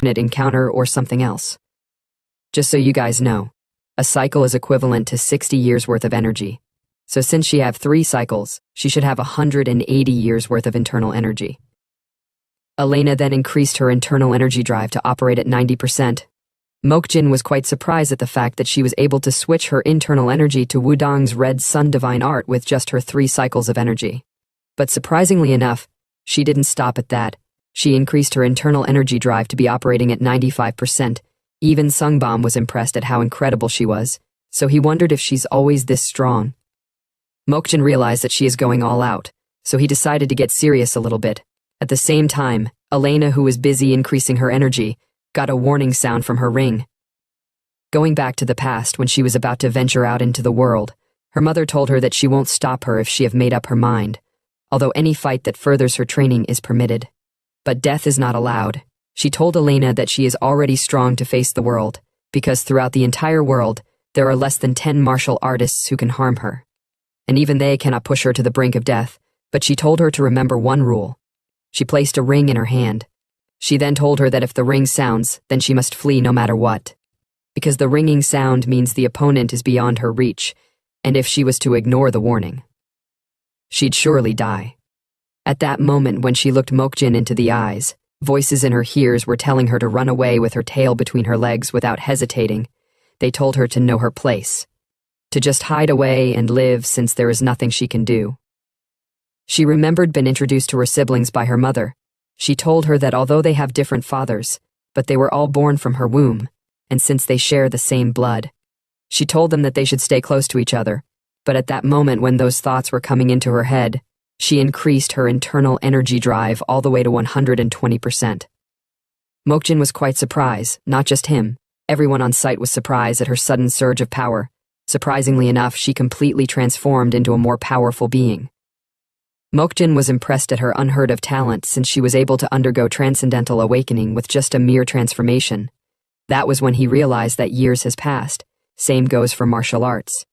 encounter or something else. Just so you guys know, a cycle is equivalent to 60 years worth of energy. So since she have 3 cycles, she should have 180 years worth of internal energy. Elena then increased her internal energy drive to operate at 90%. Mokjin was quite surprised at the fact that she was able to switch her internal energy to Wudong's Red Sun Divine Art with just her 3 cycles of energy. But surprisingly enough, she didn't stop at that. She increased her internal energy drive to be operating at 95%. Even Sungbom was impressed at how incredible she was, so he wondered if she's always this strong. Mokjin realized that she is going all out, so he decided to get serious a little bit. At the same time, Elena, who was busy increasing her energy, got a warning sound from her ring. Going back to the past when she was about to venture out into the world, her mother told her that she won't stop her if she have made up her mind, although any fight that furthers her training is permitted. But death is not allowed. She told Elena that she is already strong to face the world, because throughout the entire world, there are less than 10 martial artists who can harm her. And even they cannot push her to the brink of death, but she told her to remember one rule. She placed a ring in her hand. She then told her that if the ring sounds, then she must flee no matter what. Because the ringing sound means the opponent is beyond her reach, and if she was to ignore the warning, she'd surely die. At that moment when she looked Mokjin into the eyes, voices in her ears were telling her to run away with her tail between her legs without hesitating. They told her to know her place, to just hide away and live since there is nothing she can do. She remembered being introduced to her siblings by her mother. She told her that although they have different fathers, but they were all born from her womb, and since they share the same blood, she told them that they should stay close to each other. But at that moment when those thoughts were coming into her head, she increased her internal energy drive all the way to 120%. Mokjin was quite surprised, not just him. Everyone on site was surprised at her sudden surge of power. Surprisingly enough, she completely transformed into a more powerful being. Mokjin was impressed at her unheard of talent since she was able to undergo transcendental awakening with just a mere transformation. That was when he realized that years has passed. Same goes for martial arts.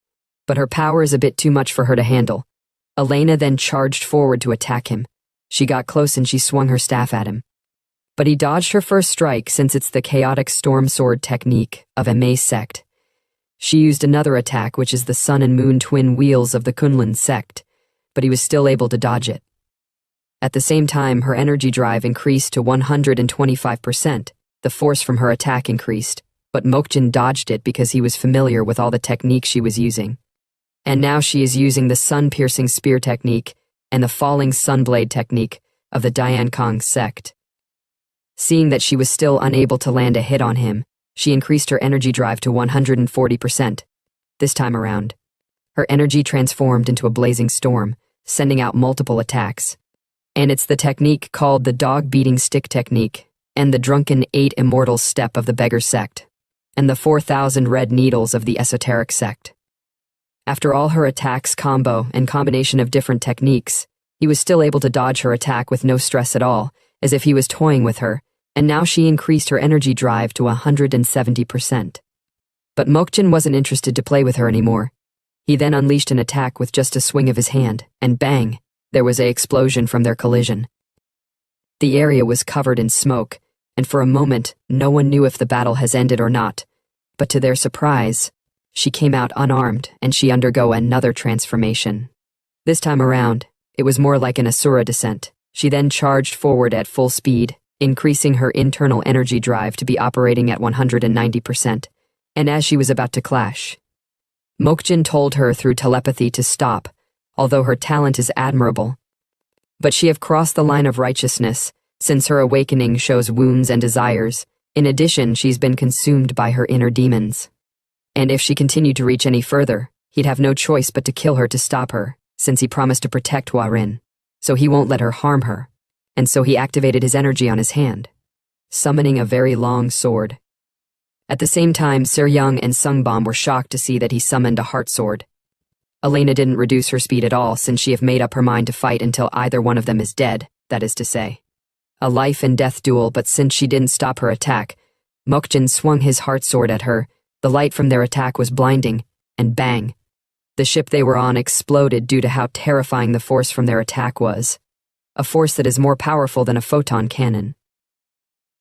But her power is a bit too much for her to handle. Elena then charged forward to attack him. She got close and she swung her staff at him. But he dodged her first strike since it's the chaotic storm sword technique of a sect. She used another attack, which is the sun and moon twin wheels of the Kunlun sect, but he was still able to dodge it. At the same time, her energy drive increased to 125%. The force from her attack increased, but Mokjin dodged it because he was familiar with all the techniques she was using. And now she is using the sun-piercing spear technique and the falling sunblade technique of the Diankong sect. Seeing that she was still unable to land a hit on him, she increased her energy drive to 140%. This time around, her energy transformed into a blazing storm, sending out multiple attacks. And it's the technique called the dog-beating stick technique, and the drunken 8 immortal step of the beggar sect, and the 4,000 red needles of the esoteric sect. After all her attacks combo and combination of different techniques, he was still able to dodge her attack with no stress at all, as if he was toying with her, and now she increased her energy drive to 170%. But Mokjin wasn't interested to play with her anymore. He then unleashed an attack with just a swing of his hand, and bang, there was an explosion from their collision. The area was covered in smoke, and for a moment, no one knew if the battle has ended or not. But to their surprise, she came out unarmed and she undergo another transformation. This time around, it was more like an Asura descent. She then charged forward at full speed, increasing her internal energy drive to be operating at 190%. And as she was about to clash, Mokjin told her through telepathy to stop, although her talent is admirable. But she have crossed the line of righteousness, since her awakening shows wounds and desires. In addition, she's been consumed by her inner demons. And if she continued to reach any further, he'd have no choice but to kill her to stop her, since he promised to protect Huarin. So he won't let her harm her. And so he activated his energy on his hand, summoning a very long sword. At the same time, Seryung and Sungbom were shocked to see that he summoned a heart sword. Elena didn't reduce her speed at all since she have made up her mind to fight until either one of them is dead, that is to say, a life and death duel. But since she didn't stop her attack, Mokjin swung his heart sword at her. The light from their attack was blinding, and bang, the ship they were on exploded due to how terrifying the force from their attack was. A force that is more powerful than a photon cannon.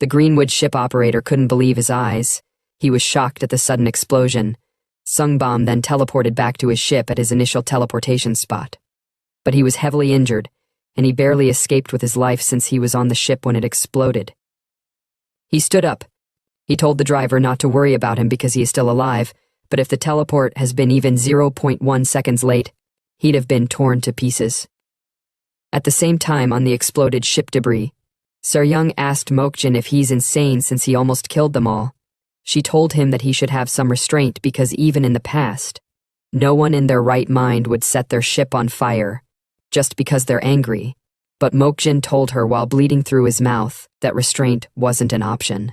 The Greenwood ship operator couldn't believe his eyes. He was shocked at the sudden explosion. Sungbom then teleported back to his ship at his initial teleportation spot. But he was heavily injured, and he barely escaped with his life since he was on the ship when it exploded. He stood up. He told the driver not to worry about him because he is still alive, but if the teleport has been even 0.1 seconds late, he'd have been torn to pieces. At the same time on the exploded ship debris, Seryung asked Mokjin if he's insane since he almost killed them all. She told him that he should have some restraint because even in the past, no one in their right mind would set their ship on fire just because they're angry. But Mokjin told her while bleeding through his mouth that restraint wasn't an option.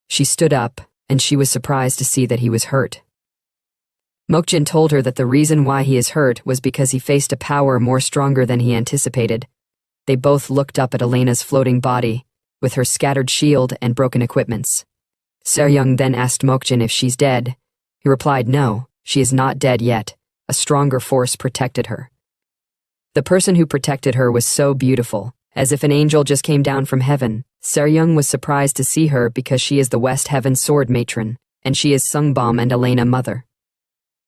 She stood up, and she was surprised to see that he was hurt. Mokjin told her that the reason why he is hurt was because he faced a power more stronger than he anticipated. They both looked up at Elena's floating body, with her scattered shield and broken equipments. Seryung then asked Mokjin if she's dead. He replied no, she is not dead yet. A stronger force protected her. The person who protected her was so beautiful, as if an angel just came down from heaven. Seryung was surprised to see her because she is the West Heaven Sword Matron, and she is Sungbom and Elena mother.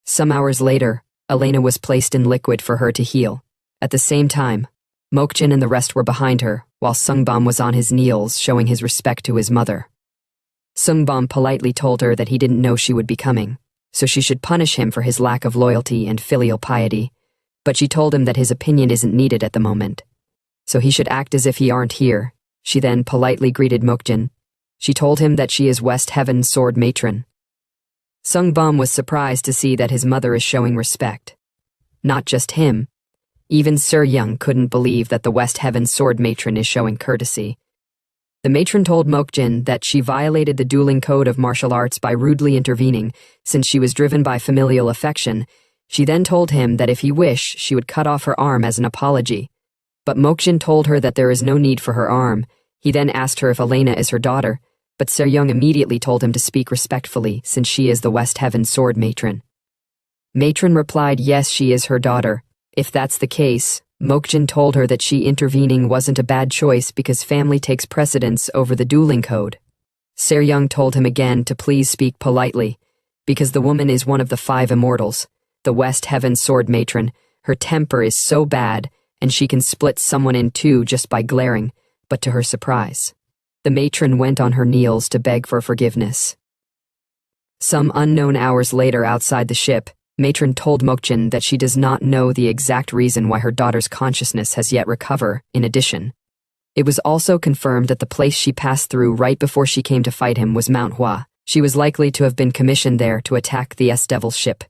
Some hours later, Elena was placed in liquid for her to heal. At the same time, Mokjin and the rest were behind her, while Sungbom was on his knees showing his respect to his mother. Sungbom politely told her that he didn't know she would be coming, so she should punish him for his lack of loyalty and filial piety, but she told him that his opinion isn't needed at the moment, so he should act as if he aren't here. She then politely greeted Mokjin. She told him that she is West Heaven Sword Matron. Sungbom was surprised to see that his mother is showing respect. Not just him. Even Seryung couldn't believe that the West Heaven Sword Matron is showing courtesy. The matron told Mokjin that she violated the dueling code of martial arts by rudely intervening, since she was driven by familial affection. She then told him that if he wished, she would cut off her arm as an apology. But Mokjin told her that there is no need for her arm. He then asked her if Elena is her daughter, but Seryung immediately told him to speak respectfully since she is the West Heaven Sword Matron. Matron replied yes, she is her daughter. If that's the case, Mokjin told her that she intervening wasn't a bad choice because family takes precedence over the dueling code. Seryung told him again to please speak politely, because the woman is one of the 5 immortals, the West Heaven Sword Matron. Her temper is so bad, and she can split someone in 2 just by glaring, but to her surprise, the matron went on her knees to beg for forgiveness. Some unknown hours later outside the ship, Matron told Mokjin that she does not know the exact reason why her daughter's consciousness has yet recovered. In addition, it was also confirmed that the place she passed through right before she came to fight him was Manhwa. She was likely to have been commissioned there to attack the S-Devil's ship.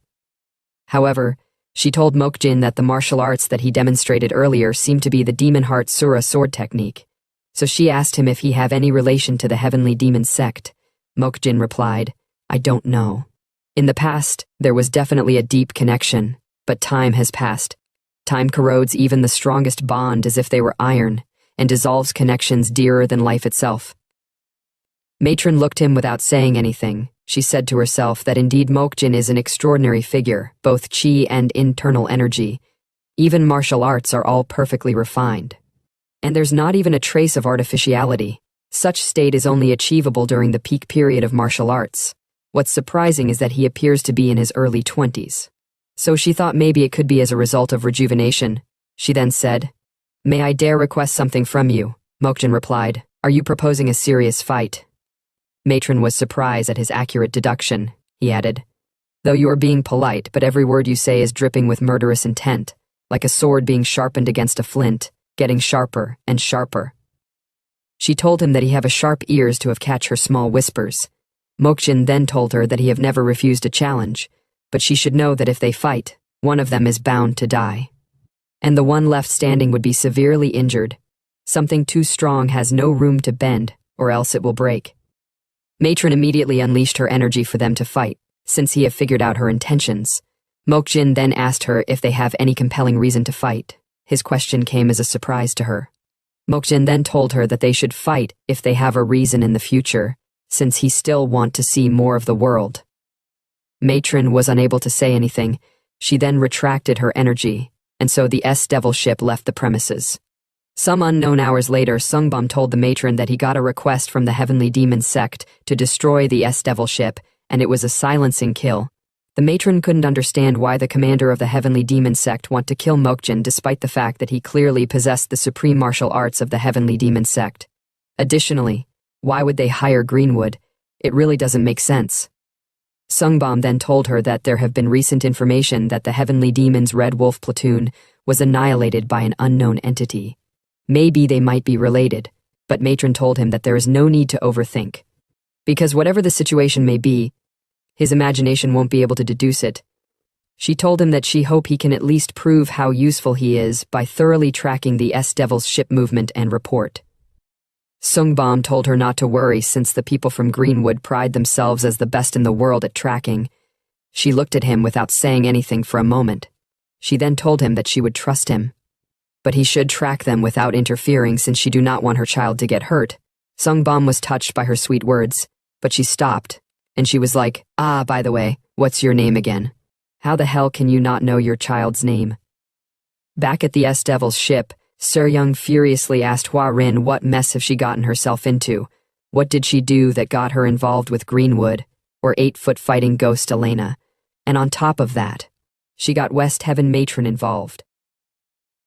However, she told Mokjin that the martial arts that he demonstrated earlier seemed to be the Demon Heart Sura sword technique, so she asked him if he have any relation to the Heavenly Demon sect. Mokjin replied, I don't know. In the past, there was definitely a deep connection, but time has passed. Time corrodes even the strongest bond as if they were iron, and dissolves connections dearer than life itself. Matron looked him without saying anything. She said to herself that indeed Mokjin is an extraordinary figure, both chi and internal energy. Even martial arts are all perfectly refined. And there's not even a trace of artificiality. Such state is only achievable during the peak period of martial arts. What's surprising is that he appears to be in his early 20s. So she thought maybe it could be as a result of rejuvenation. She then said, May I dare request something from you? Mokjin replied, Are you proposing a serious fight? Matron was surprised at his accurate deduction. He added, Though you are being polite, but every word you say is dripping with murderous intent, like a sword being sharpened against a flint, getting sharper and sharper. She told him that he have a sharp ears to have catch her small whispers. Mokjin then told her that he have never refused a challenge, but she should know that if they fight, one of them is bound to die. And the one left standing would be severely injured. Something too strong has no room to bend, or else it will break. Matron immediately unleashed her energy for them to fight, since he had figured out her intentions. Mokjin then asked her if they have any compelling reason to fight. His question came as a surprise to her. Mokjin then told her that they should fight if they have a reason in the future, since he still want to see more of the world. Matron was unable to say anything. She then retracted her energy, and so the S-Devil ship left the premises. Some unknown hours later, Sungbum told the matron that he got a request from the Heavenly Demon sect to destroy the S-Devil ship, and it was a silencing kill. The matron couldn't understand why the commander of the Heavenly Demon sect want to kill Mokjin despite the fact that he clearly possessed the supreme martial arts of the Heavenly Demon sect. Additionally, why would they hire Greenwood? It really doesn't make sense. Sungbum then told her that there have been recent information that the Heavenly Demon's Red Wolf platoon was annihilated by an unknown entity. Maybe they might be related, but matron told him that there is no need to overthink. Because whatever the situation may be, his imagination won't be able to deduce it. She told him that she hoped he can at least prove how useful he is by thoroughly tracking the S-Devil's ship movement and report. Sungbum told her not to worry since the people from Greenwood pride themselves as the best in the world at tracking. She looked at him without saying anything for a moment. She then told him that she would trust him. But he should track them without interfering since she do not want her child to get hurt. Sungbum was touched by her sweet words, but she stopped, and she was like, by the way, what's your name again? How the hell can you not know your child's name? Back at the S-Devil's ship, Seryung furiously asked Hwa Rin what mess have she gotten herself into. What did she do that got her involved with Greenwood, or 8-foot fighting ghost Elena? And on top of that, she got West Heaven matron involved.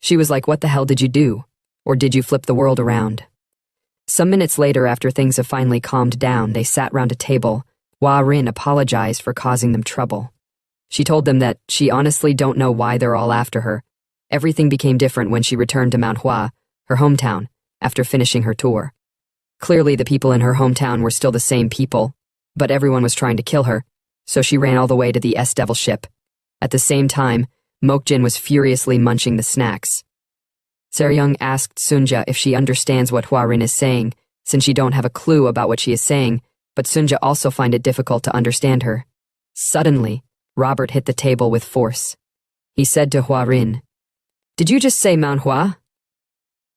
She was like, what the hell did you do? Or did you flip the world around? Some minutes later, after things have finally calmed down, they sat round a table. Hwa Rin apologized for causing them trouble. She told them that she honestly don't know why they're all after her. Everything became different when she returned to Manhwa, her hometown, after finishing her tour. Clearly the people in her hometown were still the same people, but everyone was trying to kill her, so she ran all the way to the S-Devil ship. At the same time, Mokjin was furiously munching the snacks. Seryung asked Sunja if she understands what Hwa Rin is saying, since she don't have a clue about what she is saying, but Sunja also find it difficult to understand her. Suddenly, Robert hit the table with force. He said to Hwa Rin, "Did you just say Mount Hua?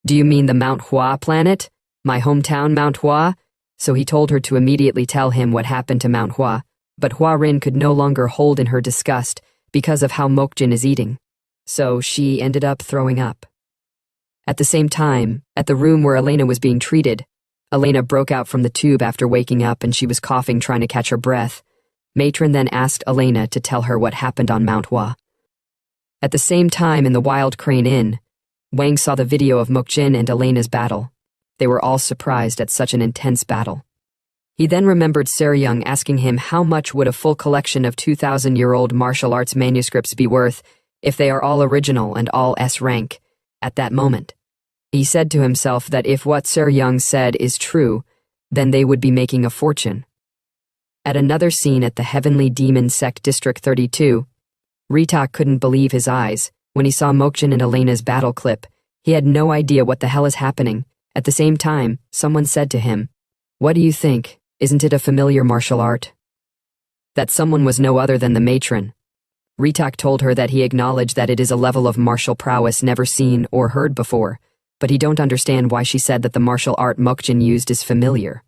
Do you mean the Mount Hua planet? My hometown Mount Hua?" So he told her to immediately tell him what happened to Mount Hua, but Hwa Rin could no longer hold in her disgust because of how Mokjin is eating. So she ended up throwing up. At the same time, at the room where Elena was being treated, Elena broke out from the tube after waking up and she was coughing trying to catch her breath. Matron then asked Elena to tell her what happened on Mount Hua. At the same time in the Wild Crane Inn, Wang saw the video of Mokjin and Elena's battle. They were all surprised at such an intense battle. He then remembered Seryung asking him how much would a full collection of 2,000-year-old martial arts manuscripts be worth if they are all original and all S rank. At that moment, he said to himself that if what Seryung said is true, then they would be making a fortune. At another scene at the Heavenly Demon Sect District 32, Ritak couldn't believe his eyes when he saw Mokjin and Elena's battle clip. He had no idea what the hell is happening. At the same time, someone said to him, "What do you think? Isn't it a familiar martial art?" That someone was no other than the matron. Ritak told her that he acknowledged that it is a level of martial prowess never seen or heard before, but he don't understand why she said that the martial art Mokjin used is familiar.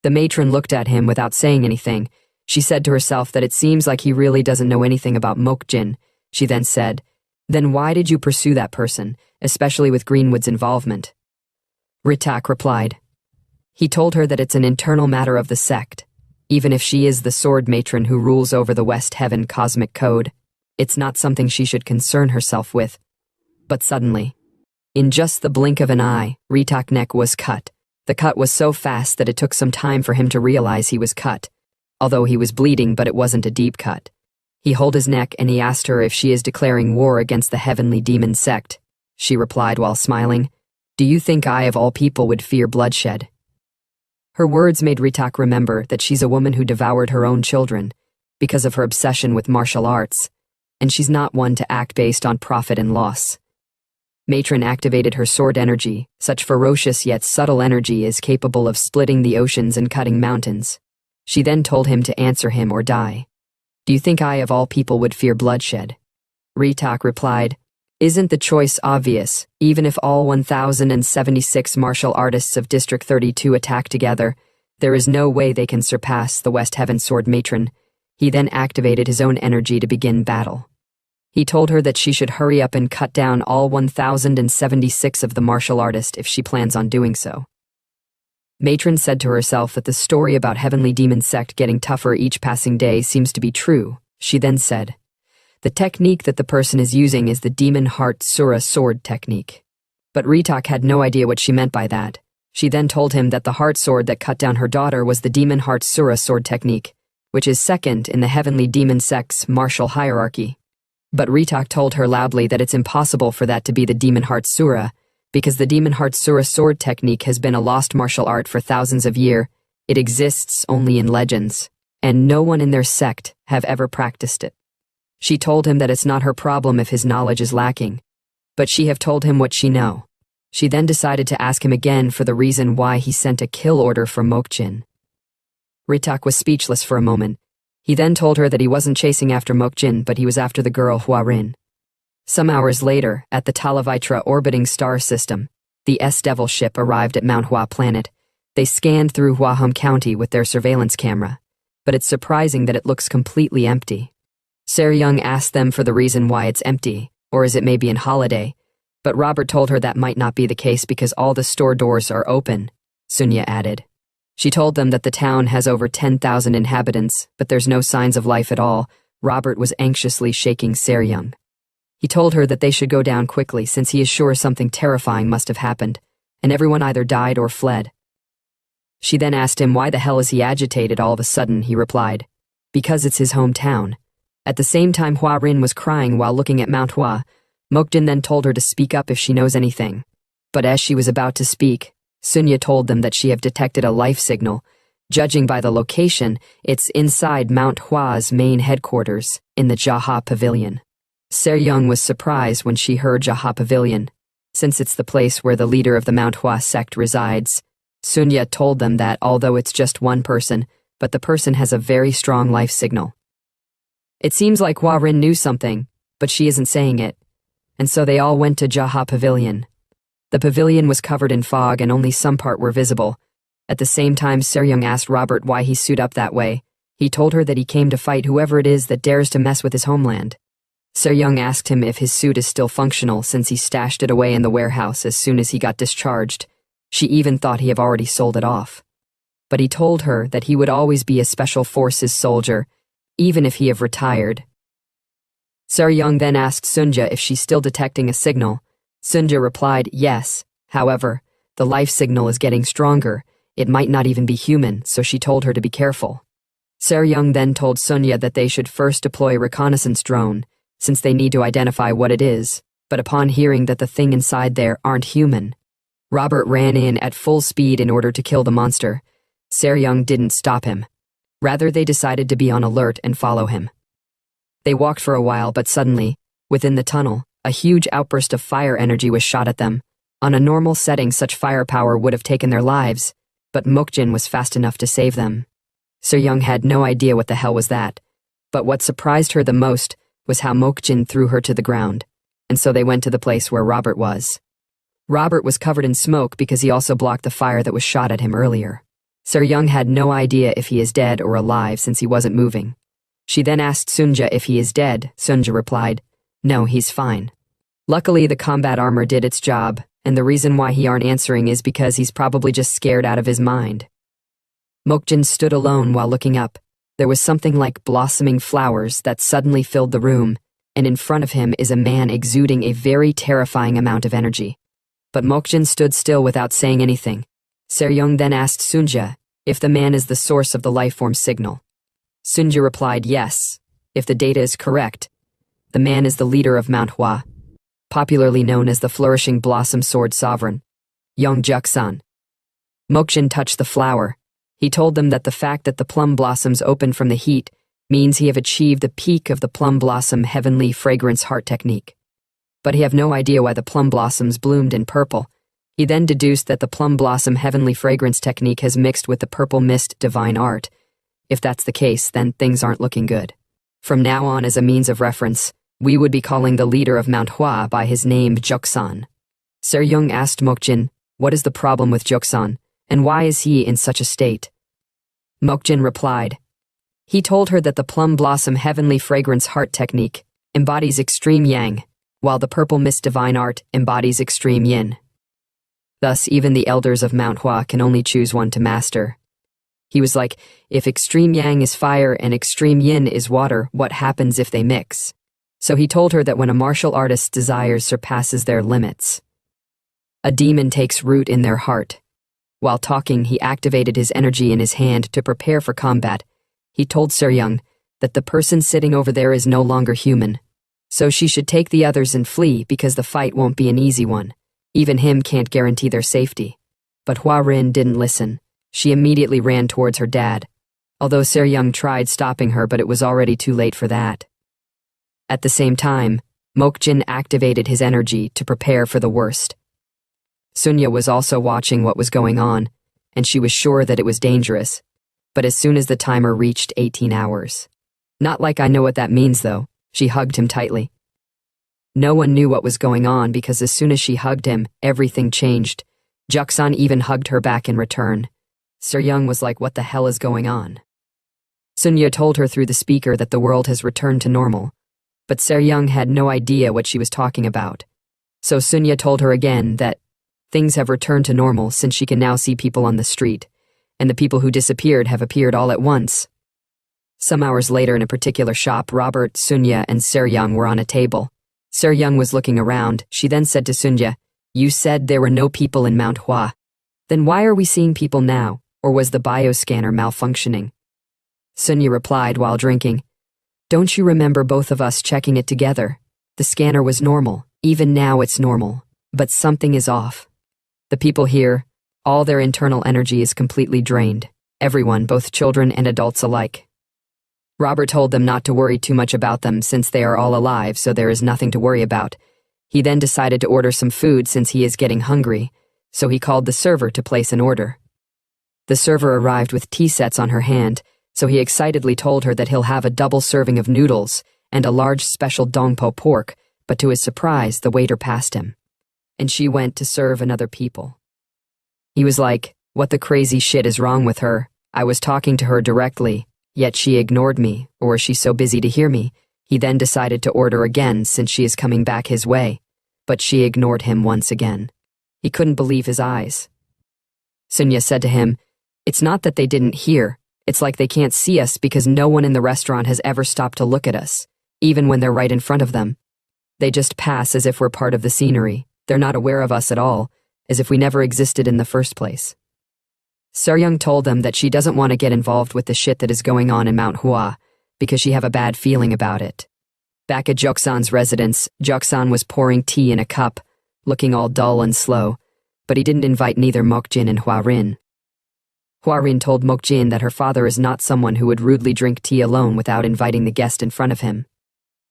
The matron looked at him without saying anything. She said to herself that it seems like he really doesn't know anything about Mokjin. She then said, "Then why did you pursue that person, especially with Greenwood's involvement?" Ritak replied, "He told her that it's an internal matter of the sect. Even if she is the sword matron who rules over the West Heaven cosmic code, it's not something she should concern herself with." But suddenly, in just the blink of an eye, Ritak's neck was cut. The cut was so fast that it took some time for him to realize he was cut. Although he was bleeding, but it wasn't a deep cut. He held his neck and he asked her if she is declaring war against the Heavenly Demon sect. She replied while smiling, "Do you think I of all people would fear bloodshed?" Her words made Ritak remember that she's a woman who devoured her own children because of her obsession with martial arts, and she's not one to act based on profit and loss. Matron activated her sword energy. Such ferocious yet subtle energy is capable of splitting the oceans and cutting mountains. She then told him to answer him or die. "Do you think I of all people would fear bloodshed?" Ritak replied, "Isn't the choice obvious? Even if all 1,076 martial artists of District 32 attack together, there is no way they can surpass the West Heaven Sword Matron." He then activated his own energy to begin battle. He told her that she should hurry up and cut down all 1,076 of the martial artists if she plans on doing so. Matron said to herself that the story about heavenly demon sect getting tougher each passing day seems to be true. She then said, "The technique that the person is using is the demon heart sura sword technique." But Ritak had no idea what she meant by that. She then told him that the heart sword that cut down her daughter was the demon heart sura sword technique, which is second in the heavenly demon sect's martial hierarchy. But Ritak told her loudly that it's impossible for that to be the demon heart sura, because the demon heart sura sword technique has been a lost martial art for thousands of years. It exists only in legends, and no one in their sect have ever practiced it. She told him that it's not her problem if his knowledge is lacking, but she have told him what she know. She then decided to ask him again for the reason why he sent a kill order for Mokjin. Ritak was speechless for a moment. He then told her that he wasn't chasing after Mokjin, but he was after the girl Hua-rin. Some hours later, at the Talavitra orbiting star system, the S-Devil ship arrived at Manhwa planet. They scanned through Hwaham County with their surveillance camera, but it's surprising that it looks completely empty. Seryung asked them for the reason why it's empty, or is it maybe in holiday, but Robert told her that might not be the case because all the store doors are open, Sunya added. She told them that the town has over 10,000 inhabitants, but there's no signs of life at all. Robert was anxiously shaking Seryung. He told her that they should go down quickly since he is sure something terrifying must have happened, and everyone either died or fled. She then asked him why the hell is he agitated all of a sudden. He replied, "Because it's his hometown." At the same time, Hua-rin was crying while looking at Mount Hua. Mokjin then told her to speak up if she knows anything. But as she was about to speak, Sunya told them that she have detected a life signal. Judging by the location, it's inside Mount Hua's main headquarters, in the Jaha Pavilion. Seryung was surprised when she heard Jaha Pavilion, since it's the place where the leader of the Mount Hua sect resides. Sunya told them that although it's just one person, but the person has a very strong life signal. It seems like Hua-rin knew something, but she isn't saying it. And so they all went to Jaha Pavilion. The pavilion was covered in fog and only some part were visible. At the same time, Seryung asked Robert why he suited up that way. He told her that he came to fight whoever it is that dares to mess with his homeland. Seryung asked him if his suit is still functional since he stashed it away in the warehouse as soon as he got discharged. She even thought he had already sold it off. But he told her that he would always be a special forces soldier, even if he have retired. Seryung then asked Sunja if she's still detecting a signal. Sunja replied, yes. However, the life signal is getting stronger. It might not even be human, so she told her to be careful. Seryung then told Sunya that they should first deploy a reconnaissance drone, since they need to identify what it is, but upon hearing that the thing inside there aren't human, Robert ran in at full speed in order to kill the monster. Seryung didn't stop him. Rather, they decided to be on alert and follow him. They walked for a while, but suddenly, within the tunnel, a huge outburst of fire energy was shot at them. On a normal setting, such firepower would have taken their lives, but Mokjin was fast enough to save them. Seryung had no idea what the hell was that, but what surprised her the most was how Mokjin threw her to the ground, and so they went to the place where Robert was. Robert was covered in smoke because he also blocked the fire that was shot at him earlier. Seryung had no idea if he is dead or alive since he wasn't moving. She then asked Sunja if he is dead. Sunja replied, no, he's fine. Luckily, the combat armor did its job, and the reason why he aren't answering is because he's probably just scared out of his mind. Mokjin stood alone while looking up. There was something like blossoming flowers that suddenly filled the room, and in front of him is a man exuding a very terrifying amount of energy. But Mokjin stood still without saying anything. Seryung then asked Sunja if the man is the source of the lifeform signal. Sunja replied yes, if the data is correct. The man is the leader of Mount Hua, popularly known as the Flourishing Blossom Sword Sovereign, Yongjuk-san. Mokjin touched the flower. He told them that the fact that the plum blossoms open from the heat means he have achieved the peak of the plum blossom heavenly fragrance heart technique. But he have no idea why the plum blossoms bloomed in purple. He then deduced that the plum blossom heavenly fragrance technique has mixed with the purple mist divine art. If that's the case, then things aren't looking good. From now on, as a means of reference, we would be calling the leader of Mount Hua by his name Joksan. Seryung asked Mokjin, what is the problem with Joksan, and why is he in such a state? Mokjin replied. He told her that the plum blossom heavenly fragrance heart technique embodies extreme yang, while the purple mist divine art embodies extreme yin. Thus, even the elders of Manhwa can only choose one to master. He was like, if extreme yang is fire and extreme yin is water, what happens if they mix? So he told her that when a martial artist's desires surpasses their limits, a demon takes root in their heart. While talking, he activated his energy in his hand to prepare for combat. He told Seryung that the person sitting over there is no longer human, so she should take the others and flee because the fight won't be an easy one. Even him can't guarantee their safety. But Hua Rin didn't listen. She immediately ran towards her dad, although Seryung tried stopping her, but it was already too late for that. At the same time, Mokjin activated his energy to prepare for the worst. Sunya was also watching what was going on, and she was sure that it was dangerous, but as soon as the timer reached 18 hours. Not like I know what that means, though. She hugged him tightly. No one knew what was going on because as soon as she hugged him, everything changed. Juksan even hugged her back in return. Seryung was like, what the hell is going on? Sunya told her through the speaker that the world has returned to normal, but Seryung had no idea what she was talking about. So Sunya told her again that things have returned to normal since she can now see people on the street, and the people who disappeared have appeared all at once. Some hours later in a particular shop, Robert, Sunya, and Seryung were on a table. Seryung was looking around. She then said to Sunya, "You said there were no people in Mount Hua. Then why are we seeing people now? Or was the bioscanner malfunctioning?" Sunya replied while drinking, "Don't you remember both of us checking it together? The scanner was normal. Even now it's normal. But something is off. The people here, all their internal energy is completely drained. Everyone, both children and adults alike." Robert told them not to worry too much about them since they are all alive, so there is nothing to worry about. He then decided to order some food since he is getting hungry, so he called the server to place an order. The server arrived with tea sets on her hand, so he excitedly told her that he'll have a double serving of noodles and a large special dongpo pork, but to his surprise, the waiter passed him, and she went to serve another people. He was like, what the crazy shit is wrong with her? I was talking to her directly, yet she ignored me, or was she so busy to hear me? He then decided to order again since she is coming back his way, but she ignored him once again. He couldn't believe his eyes. Sunya said to him, "It's not that they didn't hear, it's like they can't see us because no one in the restaurant has ever stopped to look at us, even when they're right in front of them. They just pass as if we're part of the scenery. They're not aware of us at all, as if we never existed in the first place." Seryung told them that she doesn't want to get involved with the shit that is going on in Mount Hua, because she have a bad feeling about it. Back at Joksan's residence, Joksan was pouring tea in a cup, looking all dull and slow, but he didn't invite neither Mokjin and Hua Rin. Hua Rin told Mokjin that her father is not someone who would rudely drink tea alone without inviting the guest in front of him.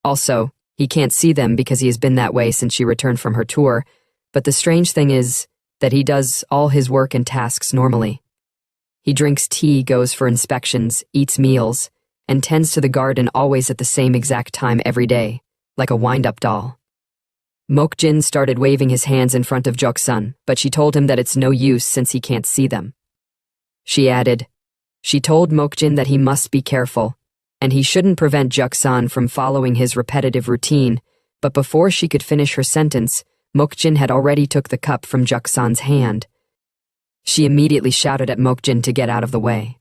Also, he can't see them because he has been that way since she returned from her tour, but the strange thing is that he does all his work and tasks normally. He drinks tea, goes for inspections, eats meals, and tends to the garden always at the same exact time every day, like a wind-up doll. Mokjin started waving his hands in front of Joksan, but she told him that it's no use since he can't see them. She added, she told Mokjin that he must be careful, and he shouldn't prevent Joksan from following his repetitive routine, but before she could finish her sentence, Mokjin had already took the cup from Joksan's hand. She immediately shouted at Mokjin to get out of the way.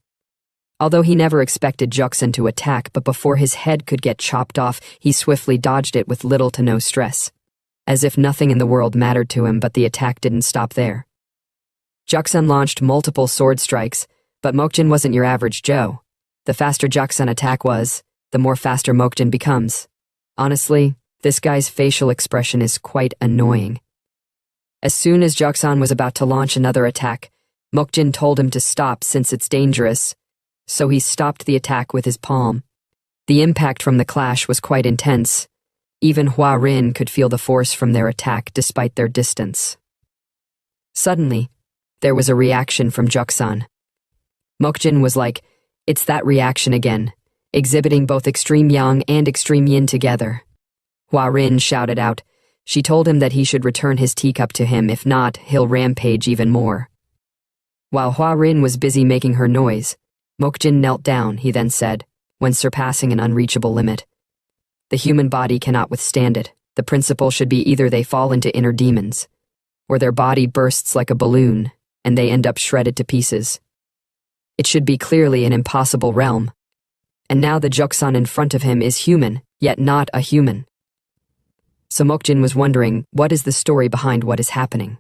Although he never expected Joksan to attack, but before his head could get chopped off, he swiftly dodged it with little to no stress, as if nothing in the world mattered to him, but the attack didn't stop there. Joksan launched multiple sword strikes, but Mokjin wasn't your average Joe. The faster Joksan attack was, the more faster Mokjin becomes. Honestly, this guy's facial expression is quite annoying. As soon as Joksan was about to launch another attack, Mokjin told him to stop since it's dangerous, so he stopped the attack with his palm. The impact from the clash was quite intense. Even Hua Rin could feel the force from their attack despite their distance. Suddenly, there was a reaction from Joksan. Mokjin was like, it's that reaction again, exhibiting both extreme yang and extreme yin together. Hua Rin shouted out. She told him that he should return his teacup to him, if not, he'll rampage even more. While Hua Rin was busy making her noise, Mokjin knelt down, he then said, when surpassing an unreachable limit. The human body cannot withstand it. The principle should be either they fall into inner demons, or their body bursts like a balloon, and they end up shredded to pieces. It should be clearly an impossible realm. And now the Joksan in front of him is human, yet not a human. So Mokjin was wondering, what is the story behind what is happening?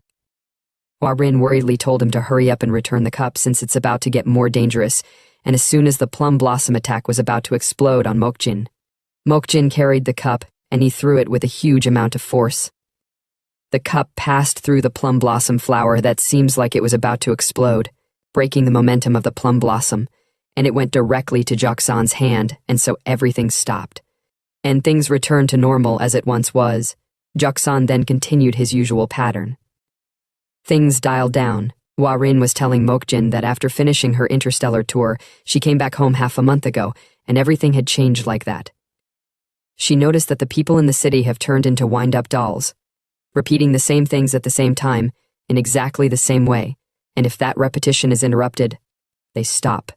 Hwa-rin worriedly told him to hurry up and return the cup since it's about to get more dangerous, and as soon as the plum blossom attack was about to explode on Mokjin, Mokjin carried the cup and he threw it with a huge amount of force. The cup passed through the plum blossom flower that seems like it was about to explode, breaking the momentum of the plum blossom, and it went directly to Joksan's hand, and so everything stopped. And things returned to normal as it once was. Joksan then continued his usual pattern. Things dialed down. Hwa-rin was telling Mokjin that after finishing her interstellar tour, she came back home half a month ago, and everything had changed like that. She noticed that the people in the city have turned into wind-up dolls, repeating the same things at the same time, in exactly the same way, and if that repetition is interrupted, they stop.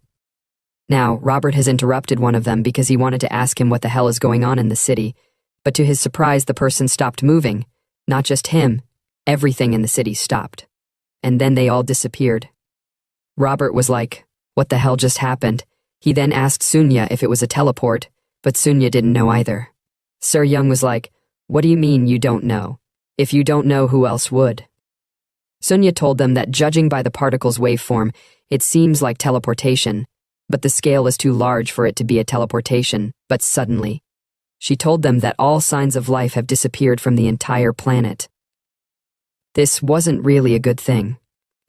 Now, Robert has interrupted one of them because he wanted to ask him what the hell is going on in the city, but to his surprise the person stopped moving. Not just him, everything in the city stopped. And then they all disappeared. Robert was like, what the hell just happened? He then asked Sunya if it was a teleport, but Sunya didn't know either. Sir Young was like, what do you mean you don't know? If you don't know, who else would? Sunya told them that judging by the particle's waveform, it seems like teleportation, but the scale is too large for it to be a teleportation. But suddenly, she told them that all signs of life have disappeared from the entire planet. This wasn't really a good thing.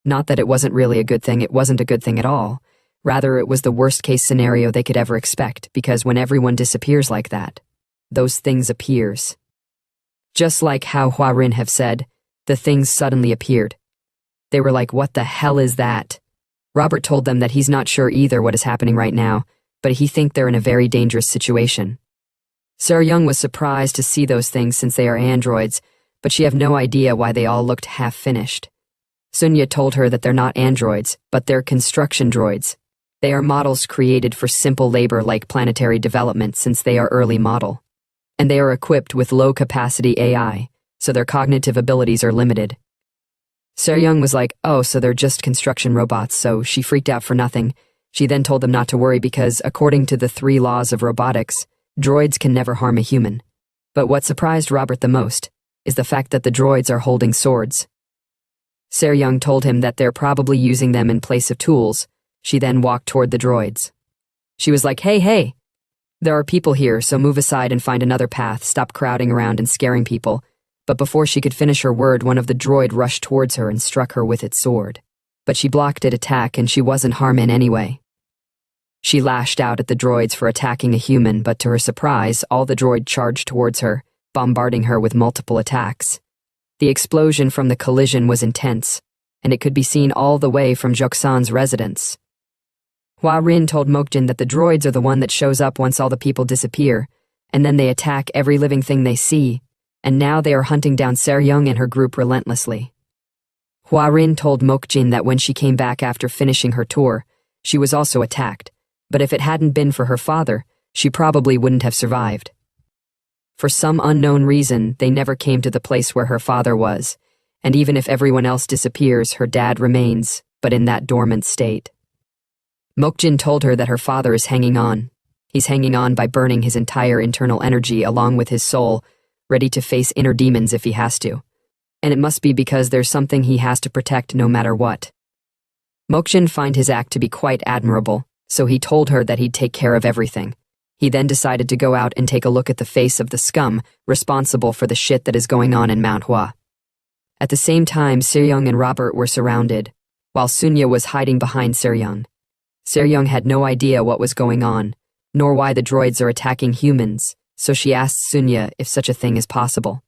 Not that it wasn't really a good thing, it wasn't a good thing at all. Rather, it was the worst-case scenario they could ever expect, because when everyone disappears like that, those things appears. Just like how Hwa-rin have said, the things suddenly appeared. They were like, what the hell is that? Robert told them that he's not sure either what is happening right now, but he think they're in a very dangerous situation. Sir Young was surprised to see those things since they are androids, but she have no idea why they all looked half-finished. Sunya told her that they're not androids, but they're construction droids. They are models created for simple labor like planetary development since they are early model. And they are equipped with low-capacity AI, so their cognitive abilities are limited. Sir Young was like, oh, so they're just construction robots, so she freaked out for nothing. She then told them not to worry because, according to the 3 laws of robotics, droids can never harm a human. But what surprised Robert the most is the fact that the droids are holding swords. Sir Young told him that they're probably using them in place of tools. She then walked toward the droids. She was like, hey, there are people here, so move aside and find another path, stop crowding around and scaring people. But before she could finish her word, one of the droid rushed towards her and struck her with its sword. But she blocked its attack and she wasn't harmed anyway. She lashed out at the droids for attacking a human, but to her surprise, all the droid charged towards her, bombarding her with multiple attacks. The explosion from the collision was intense, and it could be seen all the way from Joksan's residence. Hwa-rin told Mokjin that the droids are the one that shows up once all the people disappear, and then they attack every living thing they see, and now they are hunting down Sir Young and her group relentlessly. Hwa-rin told Mokjin that when she came back after finishing her tour, she was also attacked, but if it hadn't been for her father, she probably wouldn't have survived. For some unknown reason, they never came to the place where her father was, and even if everyone else disappears, her dad remains, but in that dormant state. Mokjin told her that her father is hanging on. He's hanging on by burning his entire internal energy along with his soul, ready to face inner demons if he has to. And it must be because there's something he has to protect no matter what. Mokjin find his act to be quite admirable, so he told her that he'd take care of everything. He then decided to go out and take a look at the face of the scum responsible for the shit that is going on in Manhwa. At the same time, Sir Young and Robert were surrounded, while Sunya was hiding behind Sir Young. Sir Young had no idea what was going on, nor why the droids are attacking humans, so she asked Sunya if such a thing is possible.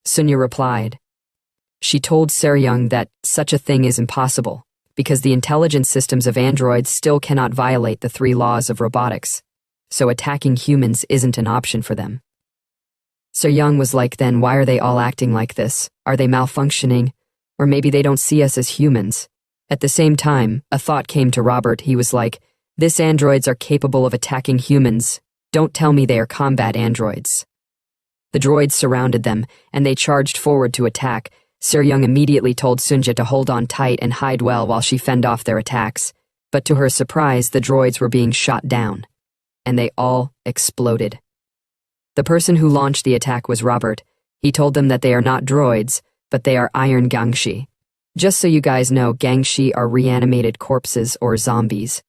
Sunya replied. She told Sir Young that such a thing is impossible, because the intelligence systems of androids still cannot violate the 3 laws of robotics, so attacking humans isn't an option for them. Sir Young was like, then why are they all acting like this? Are they malfunctioning? Or maybe they don't see us as humans? At the same time, a thought came to Robert. He was like, these androids are capable of attacking humans, Don't tell me they are combat androids. The droids surrounded them, and they charged forward to attack. Sir-Young immediately told Sunja to hold on tight and hide well while she fended off their attacks. But to her surprise, the droids were being shot down, and they all exploded. The person who launched the attack was Robert. He told them that they are not droids, but they are iron gangshi. Just so you guys know, gangshi are reanimated corpses or zombies.